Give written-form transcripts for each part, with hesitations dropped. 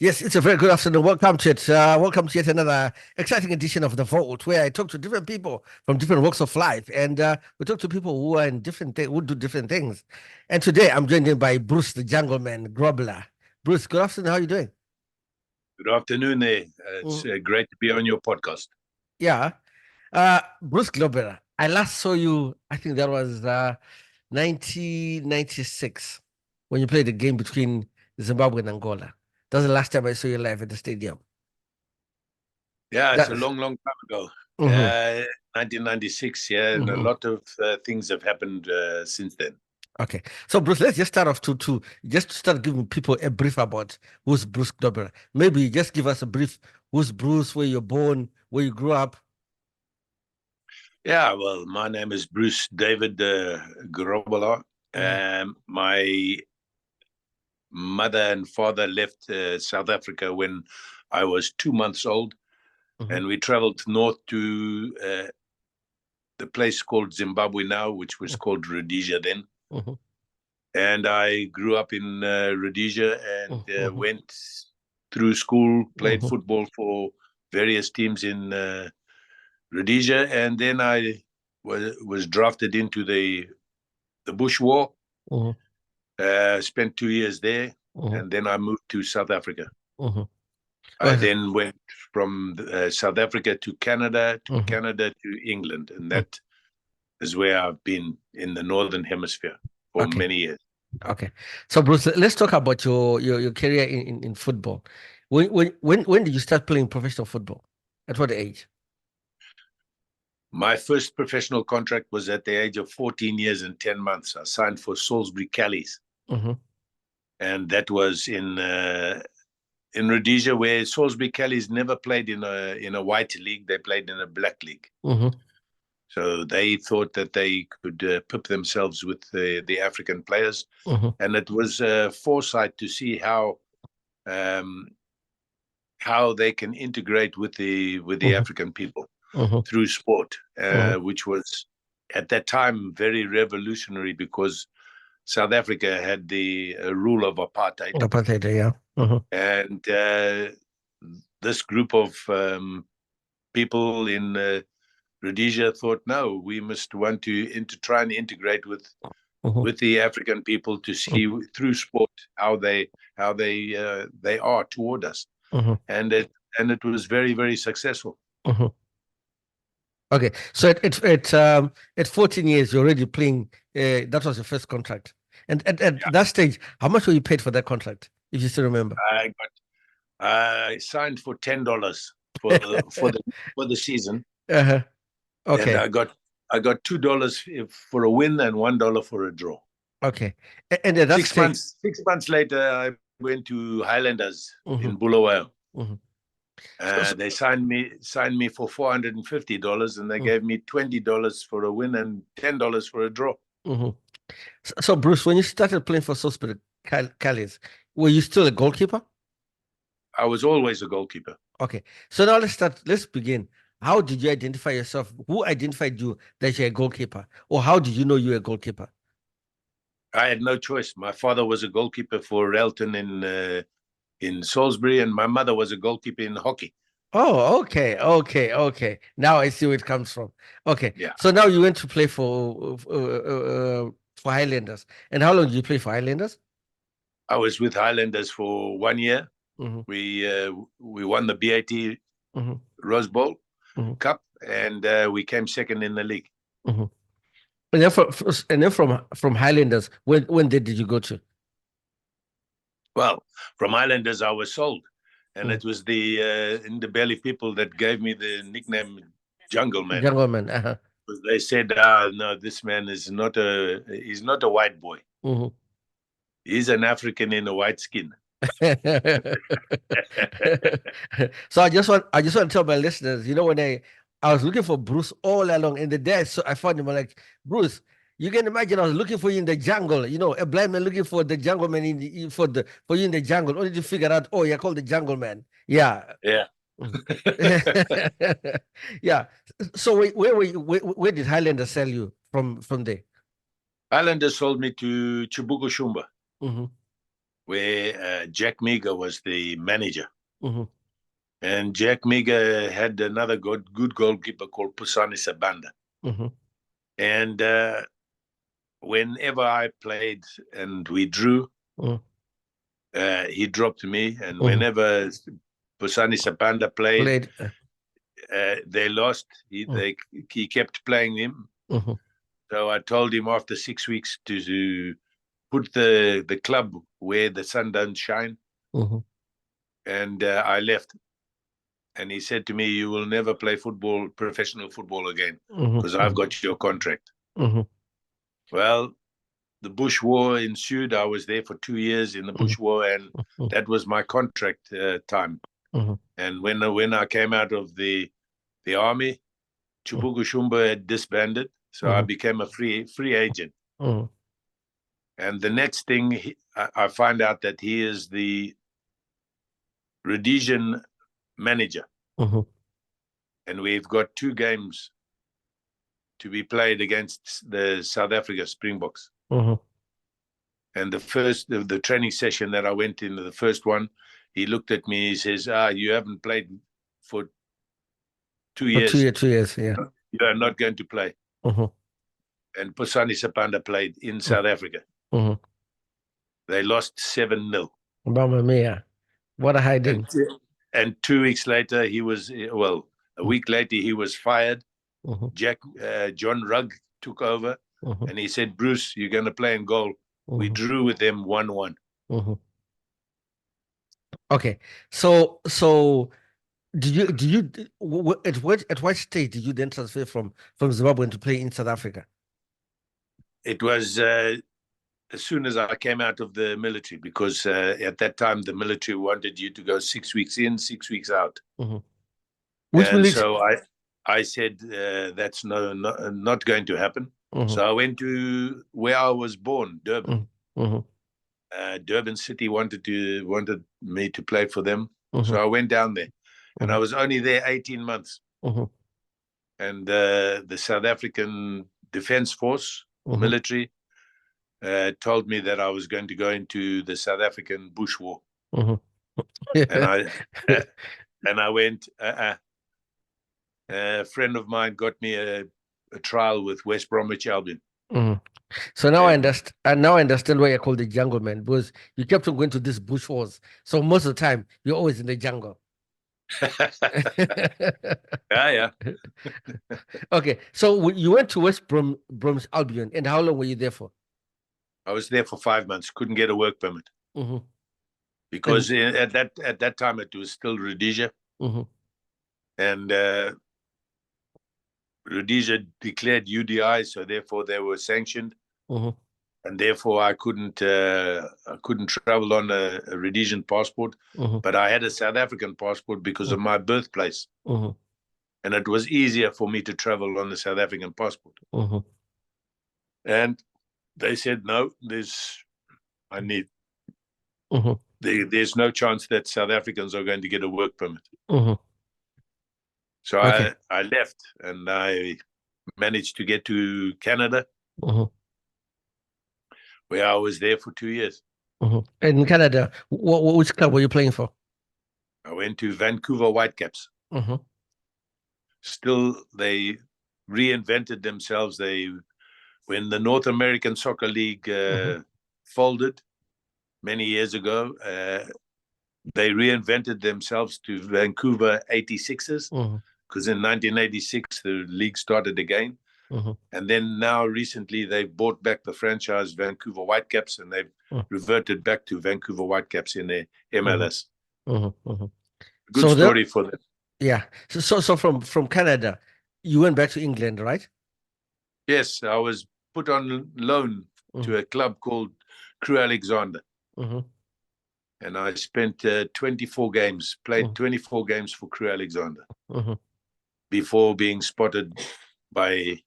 Yes, it's a very good afternoon. Welcome to it. Welcome to yet another exciting edition of The Vault, where I talk to different people from different walks of life, and we talk to people who are in who do different things. And today, I'm joined in by Bruce, the Jungleman, Grobbelaar. Bruce, good afternoon. How are you doing? Good afternoon there. It's Mm, great to be on your podcast. yeah, Bruce Grobbelaar. I last saw you. I think that was 1996 when you played the game between Zimbabwe and Angola. That was the last time I saw you live at the stadium. Yeah, it's a That's. long, long time ago. Mhm. 1996, yeah, and a Mhm. lot of things have happened since then. Okay. So Bruce, let's just start off to just start giving people a brief about who's Bruce Grobbelaar. Maybe just give us a brief who's Bruce, where you're born, where you grew up. Yeah, well, my name is Bruce David Grobbelaar. Mm-hmm. My mother and father left South Africa when I was 2 months old, Mm-hmm. and we traveled north to the place called Zimbabwe now, which was called Rhodesia then. Mm-hmm. And I grew up in Rhodesia and Mm-hmm. went through school, played Mm-hmm. football for various teams in Rhodesia, and then I was drafted into the Bush War. Mm-hmm. Spent 2 years there, Mm-hmm. and then I moved to South Africa. Mm-hmm. I then went from South Africa to Mm-hmm. Canada to England, and that is where I've been in the Northern Hemisphere for Okay. many years. Okay. So Bruce, let's talk about your career in football. When did you start playing professional football? At what age? My first professional contract was at the age of 14 years and 10 months. I signed for Salisbury Callies, Mm-hmm. and that was in Rhodesia, where Salisbury Callies never played in a white league. They played in a black league. Mm-hmm. So they thought that they could pip themselves with the African players, Mm-hmm. and it was foresight to see um, how they can integrate with the Mm-hmm. African people Mm-hmm. through sport, Mm-hmm. which was at that time very revolutionary because South Africa had the rule of apartheid, Apartheid, yeah. Mm-hmm. and this group of people in Rhodesia thought, no, we must want to try and integrate Mm-hmm. with the African people to see through sport how they are toward us, Mm-hmm. and it was very, very successful. Mm-hmm. Okay, so at 14 years, you're already playing. That was your first contract, and at that stage, how much were you paid for that contract, if you still remember? I signed for $10 for the season, Uh-huh. and Okay, I got $2 for a win and $1 for a draw. okay, and at that Six stage, months 6 months later, I went to Highlanders mm-hmm, in Bulawayo. mm-hmm. So, They signed me for $450, and they mm, gave me $20 for a win and $10 for a draw. mm-hmm. So, Bruce, when you started playing for Salisbury Callies, were you still a goalkeeper? I was always a goalkeeper. Okay, so now let's begin. How did you identify yourself? Who identified you that you're a goalkeeper, or how did you know you're a goalkeeper? I had no choice. My father was a goalkeeper for Relton in Salisbury, and my mother was a goalkeeper in hockey. Oh, okay, okay, okay. Now I see where it comes from. Okay, Yeah, so now you went to play for Highlanders, and how long did you play for Highlanders? I was with Highlanders for 1 year. Mm-hmm. We won the BAT Mm-hmm. Rose Bowl Mm-hmm. Cup, and we came second in the league. Mm-hmm. And then from Highlanders, when did you go to? Well, from Highlanders, I was sold, and Mm. it was the in the Belly people that gave me the nickname Jungleman. Jungleman. Uh-huh. They said, no, this man is he's not a white boy. Mm-hmm. He's an African in a white skin. So I just want to tell my listeners, when I was looking for Bruce all along in the day, so I found him. I'm like, Bruce, you can imagine I was looking for you in the jungle, a blind man looking for the jungle man for you in the jungle, only to figure out, oh, you're called the jungle man. Yeah. Yeah. Mhm. Yeah. So where were you, where did Highlander sell you from there? Highlanders sold me to Chibuku Shumba. Mm-hmm. where Jack Meager was the manager. Mm-hmm. And Jack Meager had another good goalkeeper called Pusani Sabanda. Mm-hmm. And whenever I played and we drew, he dropped me. And whenever Pusani Sabanda played, they lost. He kept playing him. So I told him after 6 weeks to put the club where the sun doesn't shine. And I left. And he said to me, "You will never play football, professional football again, because I've got your contract." Well, the Bush War ensued. I was there for 2 years in the Bush War, and that was my contract time. And when I came out of the army, Chubugu Shumba had disbanded, so I became a free agent. And the next thing, I find out that he is the Rhodesian manager. And we've got 2 games to be played against the South Africa Springboks. And the training session that I went in, the first one, he looked at me, he says, "You haven't played for 2 years. For 2 years, yeah. You are not going to play." And Pusani Sapanda played in South Africa. They lost 7-0. Mamma mia. What a hiding. And 2 weeks later, a week later, he was fired. John Rugg took over, and he said, "Bruce, you're going to play in goal." We drew with them 1-1. Okay, so did you at what stage did you then transfer from Zimbabwe to play in South Africa? It was as soon as I came out of the military, because at that time the military wanted you to go 6 weeks in, 6 weeks out. Which military? So I said that's not going to happen. So I went to where I was born, Durban. Durban City wanted me to play for them. So I went down there, and I was only there 18 months. And the South African Defence Force military told me that I was going to go into the South African Bush War. And I went. A friend of mine got me a trial with West Bromwich Albion. So now I understand. And now I understand why you're called the Jungleman, because you kept on going to these bush wars. So most of the time you're always in the jungle. Yeah. Okay, so you went to West Bromwich Albion, and how long were you there for? I was there for 5 months. Couldn't get a work permit because at that time it was still Rhodesia, and Rhodesia declared UDI, so therefore they were sanctioned, and therefore I couldn't travel on a Rhodesian passport, but I had a South African passport because of my birthplace, and it was easier for me to travel on the South African passport. And they said, "No, there's no chance that South Africans are going to get a work permit." So I left, and I managed to get to Canada, where I was there for 2 years. And in Canada, which club were you playing for? I went to Vancouver Whitecaps. Still, they reinvented themselves. When the North American Soccer League folded many years ago, they reinvented themselves to Vancouver 86ers, because in 1986 the league started again. And then now recently they've bought back the franchise Vancouver Whitecaps, and they've reverted back to Vancouver Whitecaps in their MLS. Good story for them. Yeah. So from Canada, you went back to England, right? Yes, I was put on loan to a club called Crew Alexander. And I spent 24 games, played 24 games for Crew Alexander before being spotted by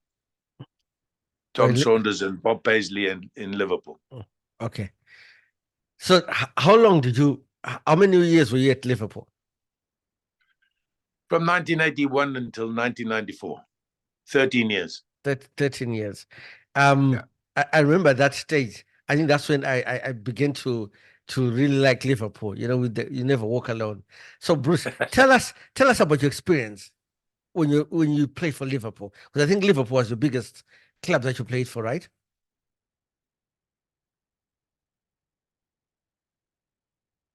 Tom Saunders and Bob Paisley in Liverpool. Okay. So how many years were you at Liverpool? From 1981 until 1994, 13 years. 13 years. I remember that stage. I think that's when I began to really like Liverpool. You know, you never walk alone. So Bruce, tell us about your experience when you played for Liverpool, because I think Liverpool was the biggest club that you played for, right?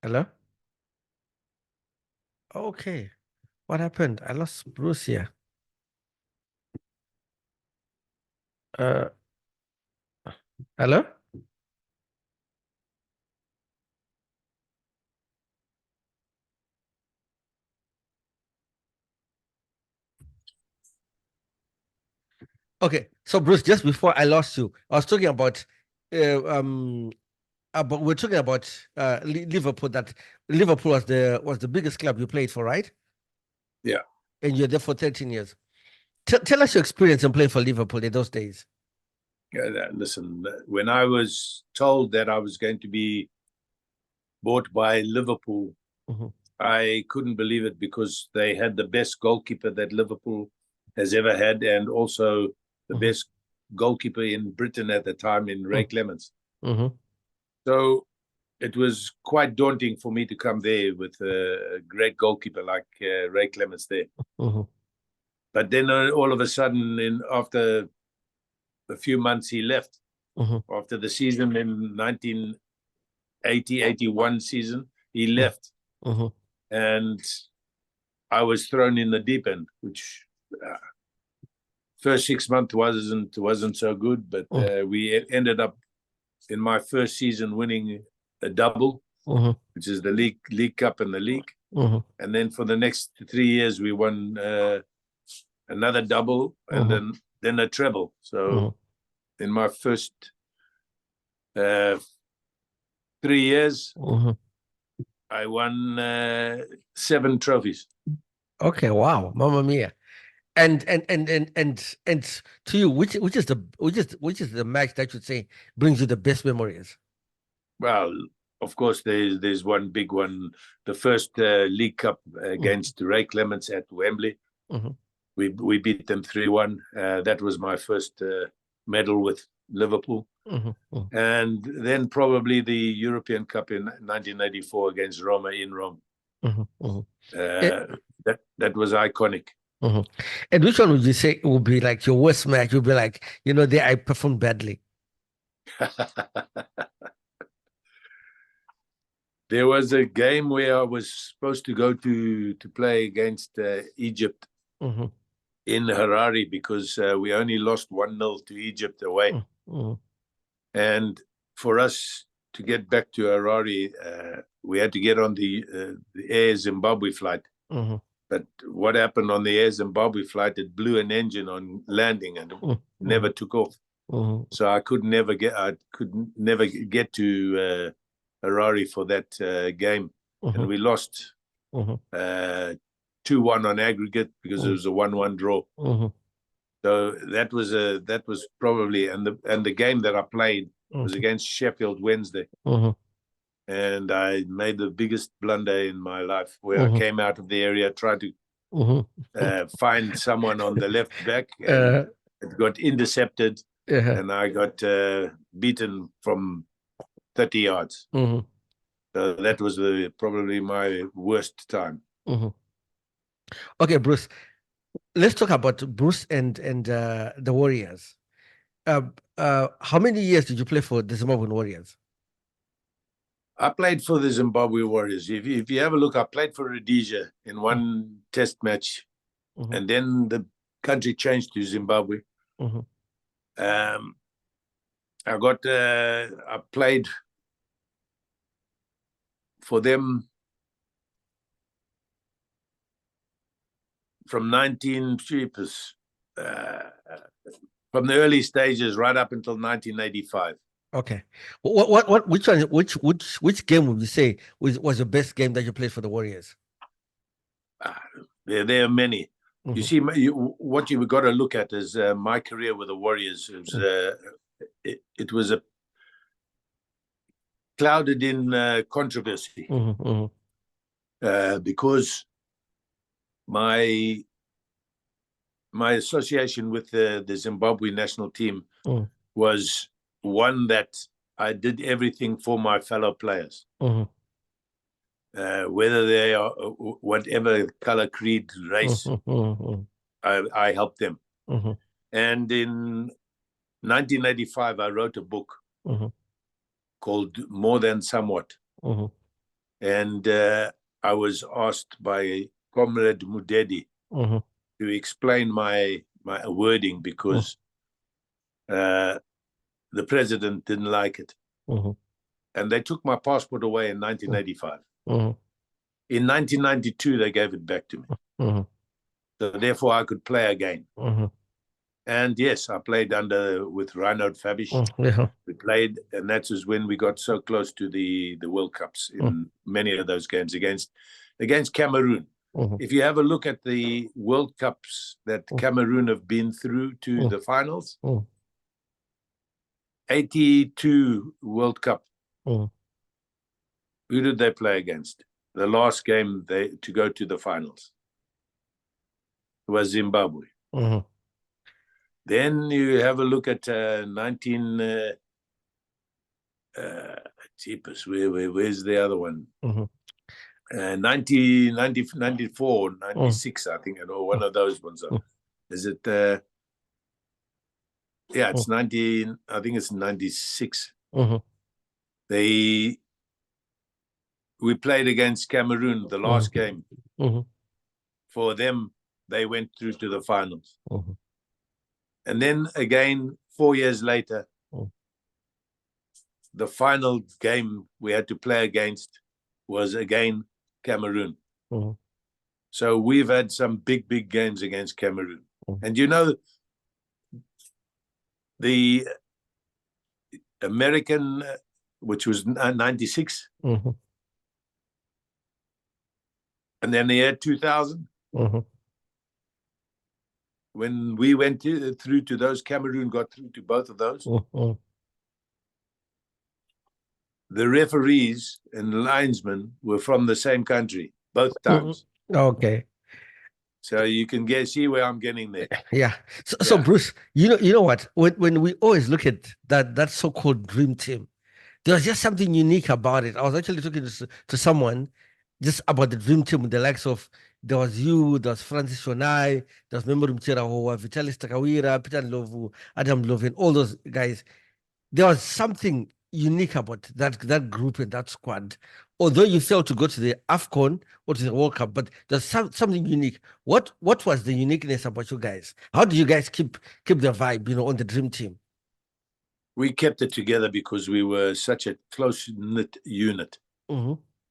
Hello? Okay. What happened? I lost Bruce here. Uh, hello? Okay. So Bruce, just before I lost you, I was talking about but we're talking about Liverpool. That Liverpool was the biggest club you played for, right? Yeah. And you're there for 13 years. Tell us your experience in playing for Liverpool in those days. Listen, when I was told that I was going to be bought by Liverpool, I couldn't believe it, because they had the best goalkeeper that Liverpool has ever had, and also the best goalkeeper in Britain at the time, in Ray Clemence. So it was quite daunting for me to come there with a great goalkeeper like Ray Clemence there. But then all of a sudden, after a few months, he left. After the season in 1980-81 season, he left. And I was thrown in the deep end, which first 6 months wasn't so good, but we ended up in my first season winning a double, which is the league cup and the league. And then for the next 3 years, we won another double, and then a treble. So in my first 3 years, I won 7 trophies. Okay, wow, Mamma Mia! And to you, which is the match that you'd say brings you the best memories? Well, of course, there's one big one. The first League Cup against Ray Clemence at Wembley. We beat them 3-1. That was my first medal with Liverpool. And then probably the European Cup in 1984 against Roma in Rome. That was iconic. And which one would you say would be like your worst match? You'd be like, there I performed badly. There was a game where I was supposed to go to play against Egypt in Harare, because we only lost 1-0 to Egypt away. And for us to get back to Harare, we had to get on the Air Zimbabwe flight. But what happened on the Air Zimbabwe flight, it blew an engine on landing and never took off. So I could never get to Harare for that game. And we lost 2-1 on aggregate, because it was a 1-1 draw. So that was probably, and the game that I played was against Sheffield Wednesday. And I made the biggest blunder in my life, where I came out of the area, tried to find someone on the left back, and it got intercepted, and I got beaten from 30 yards. So that was probably my worst time. Okay, Bruce, let's talk about Bruce and the Warriors. How many years did you play for the Zimbabwean Warriors? I played for the Zimbabwe Warriors. If you have a look, I played for Rhodesia in one test match, and then the country changed to Zimbabwe. I played for them from from the early stages right up until 1985. Okay. Which game would you say was the best game that you played for the Warriors? There are many. You see, what you've got to look at is my career with the Warriors. It was clouded in controversy, because my association with the Zimbabwe national team was one that I did everything for my fellow players. Whether they are whatever color, creed, race, I helped them. And in 1985, I wrote a book called More Than Somewhat. And I was asked by Comrade Mudedi to explain my wording because the president didn't like it. And they took my passport away in 1985. In 1992, they gave it back to me. So therefore, I could play again. And yes, I played with Reinhard Fabisch. We played, and that was when we got so close to the World Cups in many of those games against Cameroon. If you have a look at the World Cups that Cameroon have been through to the finals, 82 World Cup. Who did they play against? The last game to go to the finals was Zimbabwe. Then you have a look at where's the other one? 94, 96, I think, or one of those ones. Is it? Yeah, it's 19. I think it's 96. We played against Cameroon the last game. For them, they went through to the finals. And then again, 4 years later, the final game we had to play against was again Cameroon. So we've had some big games against Cameroon. And you know, the American, which was 96, and then the year 2000, when we went through to those, Cameroon got through to both of those. The referees and linesmen were from the same country, both times. Okay. So you can see where I'm getting there. Yeah. So Bruce, you know what? When we always look at that so-called dream team, there was just something unique about it. I was actually talking to someone just about the dream team, the likes of, there was you, there was Francis Shonai, there was Memory Mchirahowa, Vitalis Takawira, Peter Ndlovu, Adam Ndlovu, and all those guys. There was something unique about that group and that squad. Although you failed to go to the AFCON or to the World Cup, but there's something unique. What was the uniqueness about you guys? How did you guys keep the vibe, on the dream team? We kept it together because we were such a close-knit unit.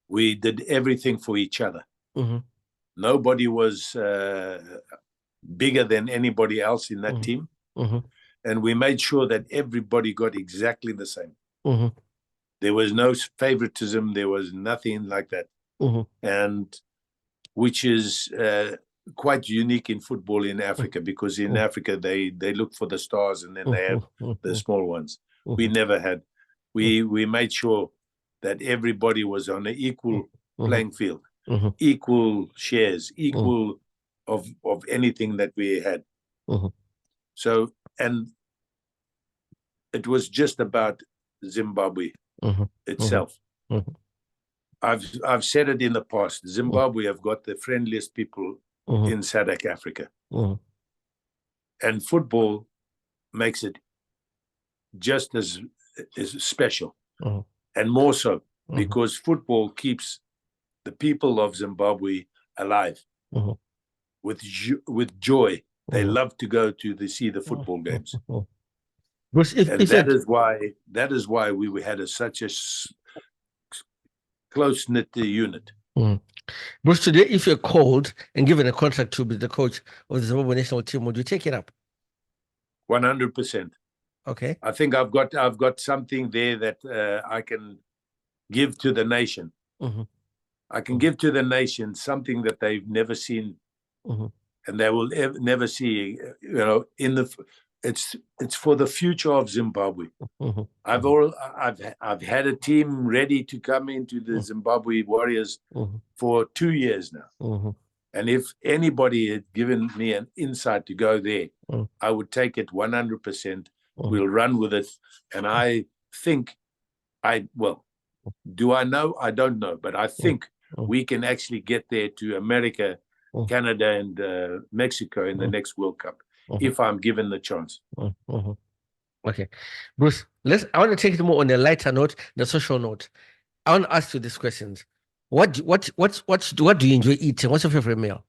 We did everything for each other. Nobody was bigger than anybody else in that team. And we made sure that everybody got exactly the same. There was no favoritism. There was nothing like that. And which is quite unique in football in Africa, because in Africa, they look for the stars and then they have the small ones. We never had. We made sure that everybody was on an equal playing field, equal shares, equal of anything that we had. So, and it was just about Zimbabwe itself. I've said it in the past. Zimbabwe have got the friendliest people in South Africa. And football makes it just as special. And more so, because football keeps the people of Zimbabwe alive with joy. They love to go to see the football games. Bruce, that is why we had such a close-knit unit. Bruce, today, if you're called and given a contract to be the coach of the Zimbabwe national team, would you take it up? 100%. Okay. I think I've got something there that I can give to the nation. I can give to the nation something that they've never seen, and they will never see. It's for the future of Zimbabwe. I've had a team ready to come into the Zimbabwe Warriors for 2 years now. And if anybody had given me an insight to go there, I would take it 100%. We'll run with it. And I think Do I know? I don't know, but I think we can actually get there to America, Canada, and Mexico in the next World Cup if I'm given the chance. Okay, Bruce. I want to take it more on a lighter note, the social note. I want to ask you these questions. What do you enjoy eating? What's your favorite meal?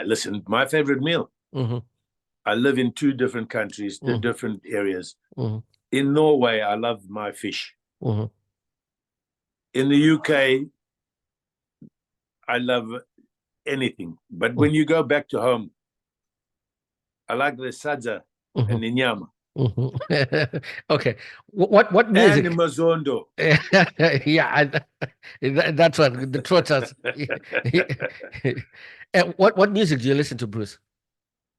Listen, my favorite meal. I live in 2 different countries, 2 different areas. In Norway, I love my fish. In the UK, I love anything. But when you go back to home, I like the sadza and the nyama. Okay. What music? And the mazondo. Yeah, that's what the trotters. What music do you listen to, Bruce?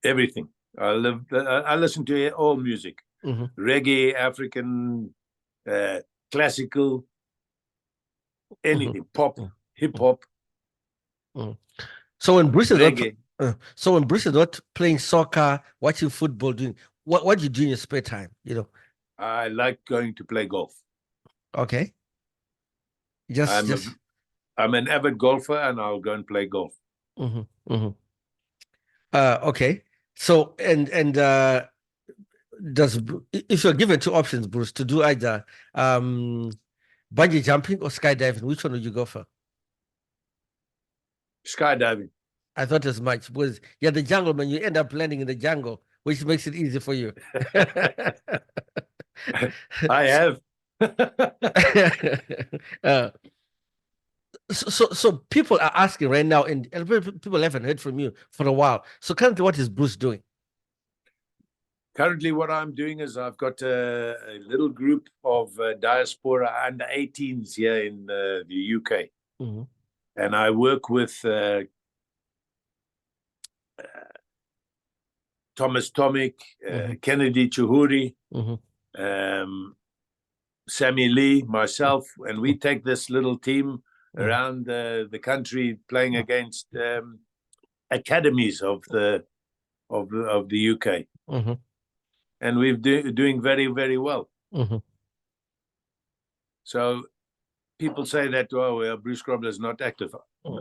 Everything. I listen to all music. Reggae, African, classical, anything, pop, hip hop. So when Bruce is not playing soccer, watching football, doing what do you do in your spare time? I like going to play golf. Okay. I'm an avid golfer, and I'll go and play golf. Okay. So if you're given 2 options, Bruce, to do either bungee jumping or skydiving, which one would you go for? Skydiving. I thought as much, because you're the jungleman. You end up landing in the jungle, which makes it easy for you. I have. So people are asking right now, and people haven't heard from you for a while. So currently, what is Bruce doing? Currently, what I'm doing is I've got a little group of diaspora under 18s here in the UK. And I work with Thomas Tomic, Kennedy Chihuri, Sammy Lee, myself, and we take this little team around the country playing against academies of the UK. And we're doing very, very well. So people say that, Bruce Grobbelaar is not active.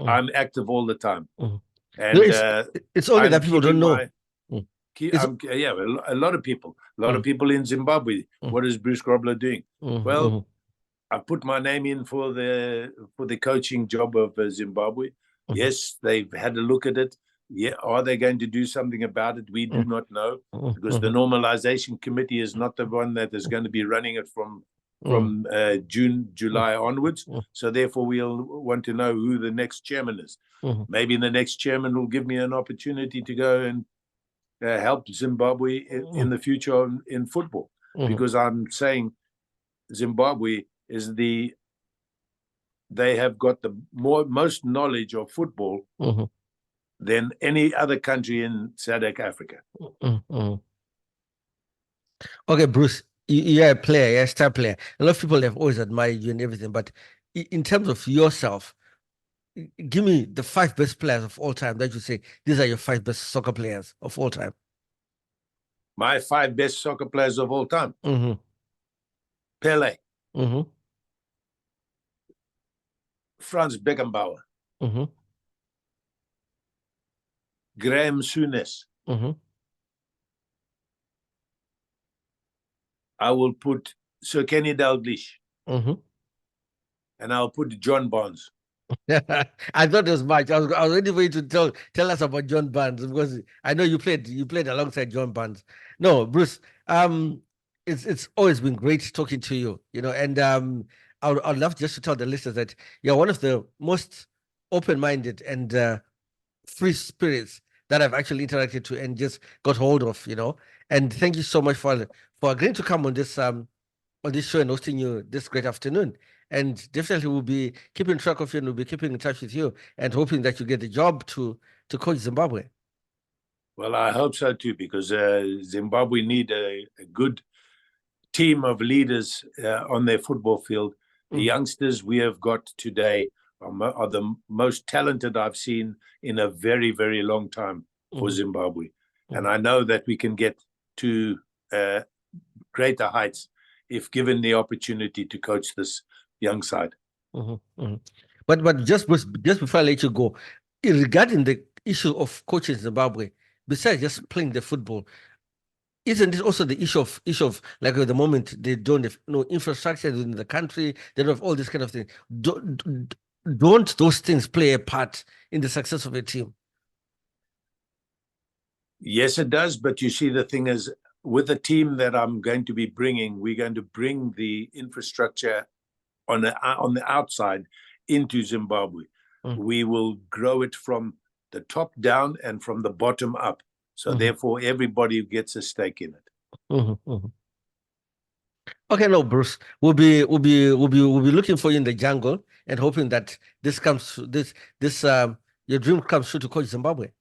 I'm active all the time. And it's only that people don't know. A lot of people in Zimbabwe. What is Bruce Grobbelaar doing? Well, I put my name in for the coaching job of Zimbabwe. Yes, they've had a look at it. Yeah, are they going to do something about it? We do not know, because the normalization committee is not the one that is going to be running it from June, July onwards. So therefore, we'll want to know who the next chairman is. Maybe the next chairman will give me an opportunity to go and help Zimbabwe in the future in football, because I'm saying Zimbabwe is they have got the most knowledge of football than any other country in SADC Africa. Okay, Bruce, you're a player, you're a star player. A lot of people have always admired you and everything, but in terms of yourself, give me the 5 best players of all time that you say these are your 5 best soccer players of all time. My 5 best soccer players of all time. Pele. Franz Beckenbauer. Graham Souness. I will put Sir Kenny Dalglish. And I'll put John Barnes. I thought it was much. I was ready for you to tell us about John Barnes, because I know you played alongside John Barnes. No, Bruce, it's always been great talking to you, and I'd love just to tell the listeners that you're one of the most open-minded and free spirits that I've actually interacted to and just got hold of, and thank you so much for agreeing to come on this show and hosting you this great afternoon. And definitely we'll be keeping track of you, and we'll be keeping in touch with you and hoping that you get the job to coach Zimbabwe. Well, I hope so too, because Zimbabwe need a good team of leaders on their football field. The youngsters we have got today are the most talented I've seen in a very, very long time for Zimbabwe. And I know that we can get to greater heights if given the opportunity to coach this young side. But just before I let you go, regarding the issue of coaching Zimbabwe, besides just playing the football, isn't this also the issue of like at the moment they don't have no infrastructure in the country, they don't have all this kind of thing. Don't those things play a part in the success of a team? Yes, it does. But you see, the thing is, with the team that I'm going to be bringing, we're going to bring the infrastructure on the outside into Zimbabwe. We will grow it from the top down and from the bottom up. So therefore, everybody gets a stake in it. Okay, no, Bruce, we'll be looking for you in the jungle and hoping that your dream comes true to coach Zimbabwe.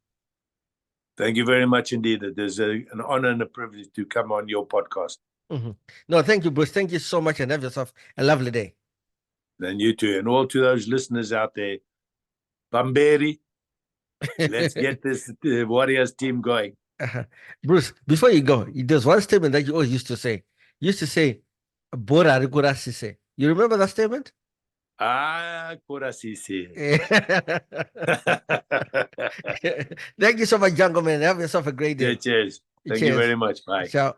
Thank you very much indeed. It is an honor and a privilege to come on your podcast. No, thank you, Bruce. Thank you so much, and have yourself a lovely day. And you too. And all to those listeners out there, Bamberi, let's get this Warriors team going. Bruce, before you go, there's one statement that you always used to say. You used to say, Bora Rikurasise. You remember that statement? Kurasise. Thank you so much, Jungleman. Have yourself a great day. Cheers. Thank you very much. Bye. Ciao.